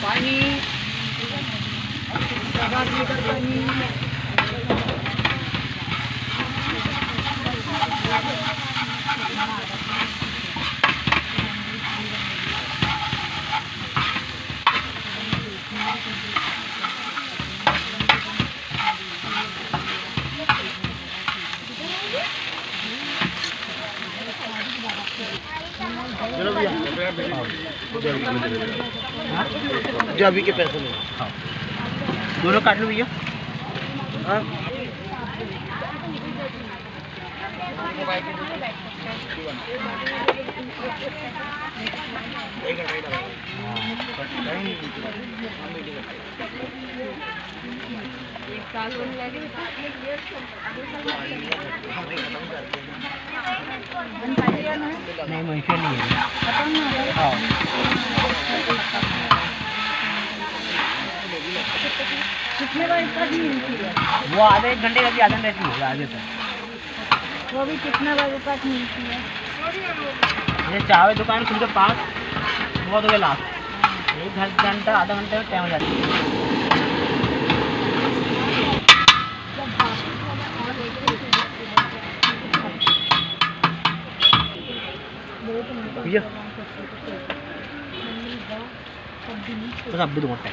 पानी 7 लीटर पानी। चलो भैया जो अभी के पैसे में दोनों काट लो भैया। हाँ एक साल होने लगे नहीं मुझे नहीं है। हाँ कितने बजे तक मिलती है? वो आधे 1 घंटे का भी आधा रहती है आगे तक। वो भी कितने बजे तक मिलती है? ये चाय दुकान खुल के 5 बहुत हो गया लास्ट। 1 घंटा आधा घंटे में टाइम हो जाती है। भैया बस अब भी 2 घंटे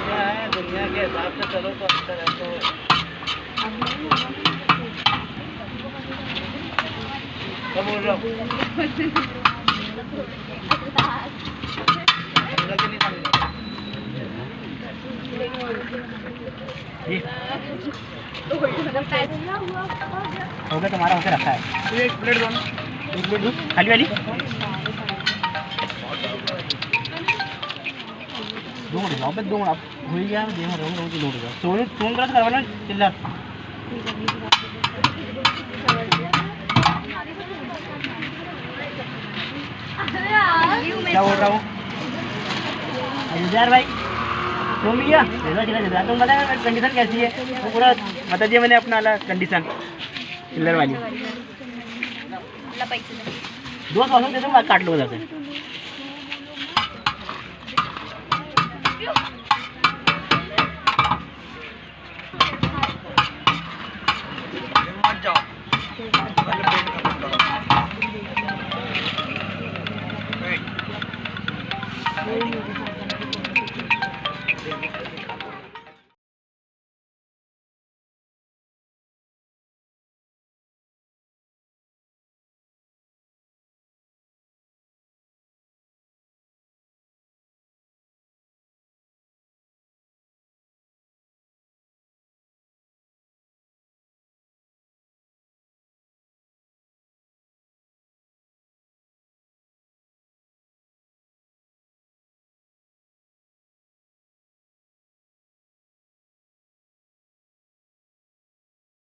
क्या है दुनिया के हिसाब से चलो तो अच्छा है। तो क्या बोल रहा हूँ हो गया तुम्हारा होकर रखा है। 1 प्लेट दो ना। 1 प्लेट दो खाली वाली दो आप 2 आप हो गया दे रहा हूँ रोज लोड जाओ सोने फोन करा करवाना चिल्लर क्या बोल रहा हूँ यार भाई तुम भैया जैसा तुम बताया कंडीशन कैसी है वो पूरा बता दिया मैंने अपना वाला कंडीशन चिल्लर वाली 200 दे दूँगा काट लो उधर से।